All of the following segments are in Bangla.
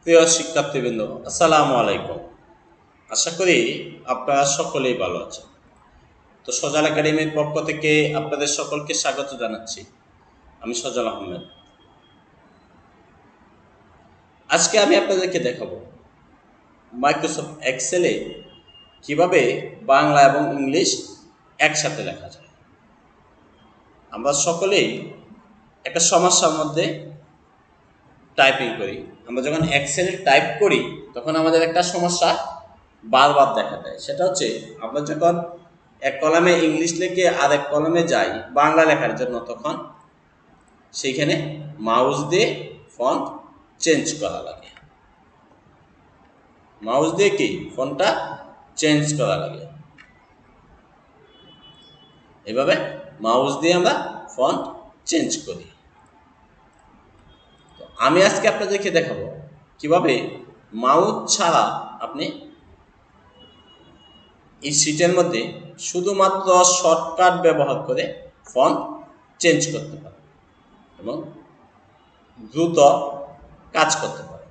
প্রিয় শিক্ষার্থীবৃন্দ, আসসালামু আলাইকুম। আশা করি আপনারা সকলেই ভালো আছেন। তো সজাল একাডেমির পক্ষ থেকে আপনাদের সকলকে স্বাগত জানাচ্ছি। আমি সজাল আহমেদ। আজকে আমি আপনাদেরকে দেখাবো মাইক্রোসফট এক্সেলে কিভাবে বাংলা এবং ইংলিশ একসাথে লেখা যায়। আমরা সকলেই একটা সমস্যার মধ্যে টাইপিং করি। আমরা যখন এক্সেলে টাইপ করি তখন আমাদের একটা সমস্যা বারবার দেখা দেয়। সেটা হচ্ছে আমরা যখন এক কলামে ইংলিশ লিখে আর এক কলামে যাই বাংলা লেখার জন্য, তখন সেইখানে মাউস দিয়ে ফন্ট চেঞ্জ করা লাগে। মাউস দিয়ে কি ফন্টটা চেঞ্জ করা লাগে। এভাবে মাউস দিয়ে আমরা ফন্ট চেঞ্জ করি। আমি আজকে আপনাদেরকে দেখাবো কিভাবে মাউস ছাড়া আপনি এই শীটের মধ্যে শুধুমাত্র শর্টকাট ব্যবহার করে ফন্ট চেঞ্জ করতে পারে এবং দ্রুত কাজ করতে পারে।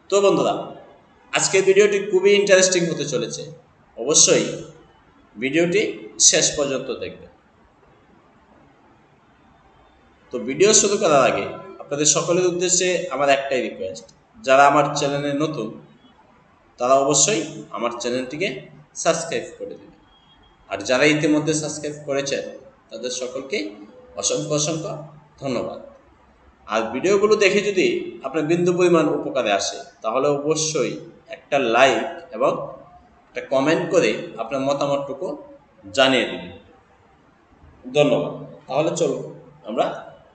তো বন্ধুরা, আজকের ভিডিওটি খুবই ইন্টারেস্টিং হতে চলেছে। অবশ্যই ভিডিওটি শেষ পর্যন্ত দেখবেন। তো ভিডিও শুরু করার আগে আপনাদের সকলের উদ্দেশ্যে আমার একটাই রিকোয়েস্ট, যারা আমার চ্যানেলে নতুন তারা অবশ্যই আমার চ্যানেলটিকে সাবস্ক্রাইব করে দেবেন। আর যারা ইতিমধ্যে সাবস্ক্রাইব করেছেন তাদের সকলকে অসংখ্য অসংখ্য ধন্যবাদ। আর ভিডিওগুলো দেখে যদি আপনার বিন্দু পরিমাণ উপকারে আসে তাহলে অবশ্যই একটা লাইক এবং একটা কমেন্ট করে আপনার মতামতটুকু জানিয়ে দিন। ধন্যবাদ। তাহলে চলো আমরা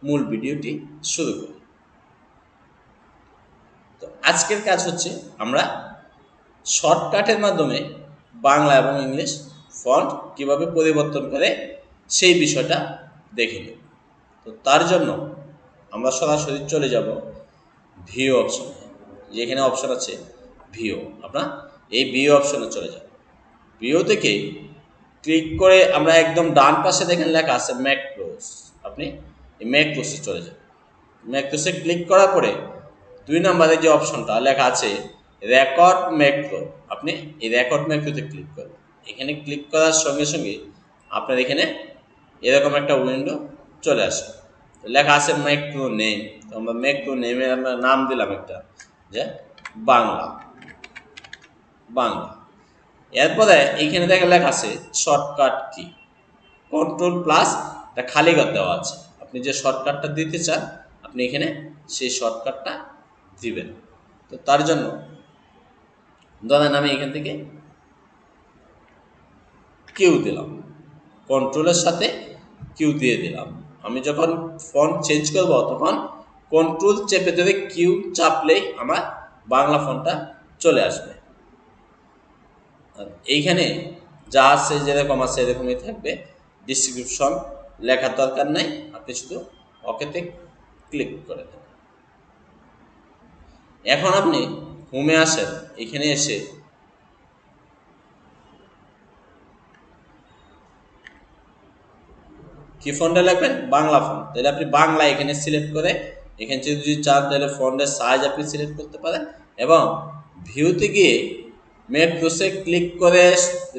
মূল ভিডিওটি শুরু করি। তো আজকের কাজ হচ্ছে আমরা শর্টকাটের মাধ্যমে বাংলা এবং ইংলিশ ফন্ট কিভাবে পরিবর্তন করে সেই বিষয়টা দেখে নেব। তো তার জন্য আমরা সরাসরি চলে যাব ভিউ অপশনে। যেখানে অপশন আছে ভিউ, আপনার এই ভিউ অপশনে চলে যাব। ভিউ থেকে ক্লিক করে আমরা একদম ডান পাশে দেখেন লেখা আছে ম্যাক্রোস, আপনি এই ম্যাক্রোসে চলে যাবেন। ম্যাক্রোসে ক্লিক করার পরে 2 নম্বরে যে অপশনটা লেখা আছে রেকর্ড ম্যাক্রো, আপনি এই রেকর্ড ম্যাক্রোতে ক্লিক করবেন। এখানে ক্লিক করার সঙ্গে সঙ্গে আপনার এখানে এরকম একটা উইন্ডো চলে আসে। লেখা আছে ম্যাক্রো নেম। তো আমরা ম্যাক্রো নেমে আমরা নাম দিলাম একটা, যে বাংলা। বাংলা এরপরে এইখানে দেখে লেখা আছে শর্টকাট কি, কন্ট্রোল প্লাস একটা খালি ঘর দেওয়া আছে। আপনি যে শর্টকাটটা দিতে চান আপনি এখানে সেই শর্টকাটটা দিবেন। তো তার জন্য ধরেন আমি এখান থেকে কিউ দিলাম, কন্ট্রোলের সাথে কিউ দিয়ে দিলাম। আমি যখন ফন্ট চেঞ্জ করব তখন কন্ট্রোল চেপে ধরে কিউ চাপলেই আমার বাংলা ফন্টটা চলে আসবে। এইখানে যা আছে যেরকম আছে এরকমই থাকবে, ডিসক্রিপশন লেখার দরকার নাই, আপনি শুধু ওকেতে ক্লিক করে দেন। এখন আপনি হোমে আসেন, এখানে এসে কি ফন্টে লিখবেন বাংলা ফন্ট, তাহলে আপনি বাংলা এখানে সিলেক্ট করে এখানে যদি চান তাহলে ফন্টের সাইজ আপনি সিলেক্ট করতে পারেন এবং ভিউতে গিয়ে ম্যাক্রোসে ক্লিক করে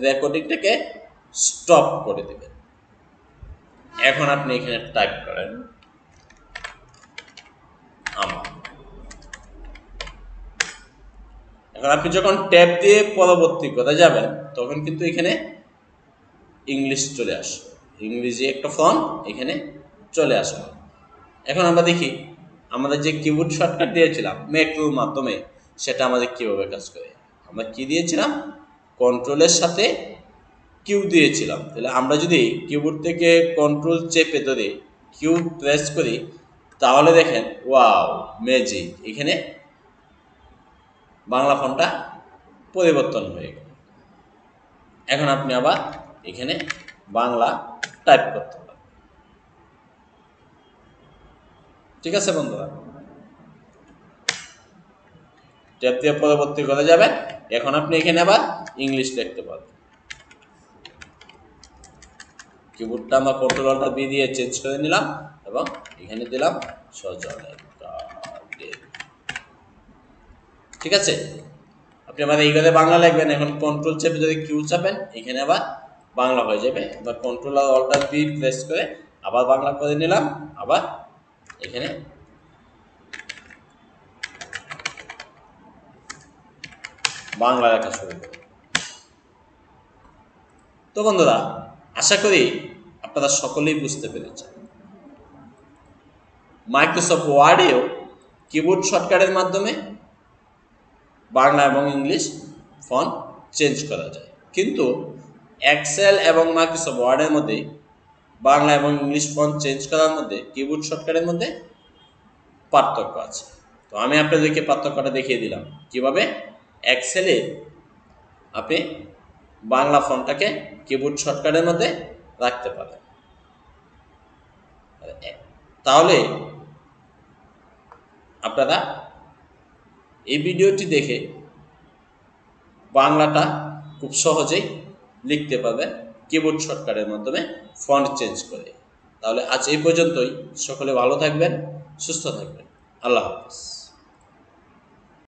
রেকর্ডিংটাকে স্টপ করে দেবেন। এখন আপনি এখানে টাইপ করেন আমার। এখন আপনি যখন ট্যাব দিয়ে পরবর্তী কথা যাবেন তখন কিন্তু এখানে ইংলিশ চলে আসে, ইংরেজি একটা ফন্ট এখানে চলে আসবে। এখন আমরা দেখি আমাদের যে কিবোর্ড শর্টকাট দিয়েছিলাম ম্যাক্রোর মাধ্যমে সেটা আমাদের কীভাবে কাজ করে। আমরা কি দিয়েছিলাম, কন্ট্রোলের সাথে কিউ দিয়েছিলাম। তাহলে আমরা যদি কিবোর্ড থেকে কন্ট্রোল চেপে ধরে কিউ প্রেস করি তাহলে দেখেন ওয়াও ম্যাজিক, এখানে বাংলা ফন্টটা পরিবর্তন হয়ে গেল। এখন আপনি আবার এখানে বাংলা টাইপ করতে পারেন। ঠিক আছে বন্ধুরা, ট্যাব দিয়ে পরবর্তী করে যাবেন। এখন আপনি এখানে আবার ইংলিশ লিখতে পারবেন। কিবোর্ডটা আমরা কন্ট্রোল অল্টার বি দিয়ে চেঞ্জ করে নিলাম এবং এখানে দিলাম সজল। ঠিক আছে, আপনি আবার এই ঘরে বাংলা লিখবেন, এখন কন্ট্রোল চেপে যদি কিউ চাপেন এখানে আবার বাংলা হয়ে যাবে। এবার কন্ট্রোল আর অল্টার বি প্রেস করে আবার বাংলা করে নিলাম, আবার এখানে বাংলা লেখা শুরু করব। তো বন্ধুরা, আশা করি আপনারা সকলেই বুঝতে পেরেছেন মাইক্রোসফট ওয়ার্ডেও কিবোর্ড শর্টকাটের মাধ্যমে বাংলা এবং ইংলিশ ফন্ট চেঞ্জ করা যায়, কিন্তু এক্সেল এবং মাইক্রোসফট ওয়ার্ডের মধ্যে বাংলা এবং ইংলিশ ফন্ট চেঞ্জ করার মধ্যে কিবোর্ড শর্টকাটের মধ্যে পার্থক্য আছে। তো আমি আপনাদেরকে পার্থক্যটা দেখিয়ে দিলাম কিভাবে এক্সেলে আপনি বাংলা ফন্টটাকে কিবোর্ড শর্টকাটের মধ্যে রাখতে পারেন। তাহলে আপনারা এই ভিডিওটি দেখে বাংলাটা খুব সহজেই লিখতে পারবেন কিবোর্ড শর্টকাটের মাধ্যমে ফন্ট চেঞ্জ করে। তাহলে আজ এই পর্যন্তই, সকলে ভালো থাকবেন, সুস্থ থাকবেন, আল্লাহ হাফেজ।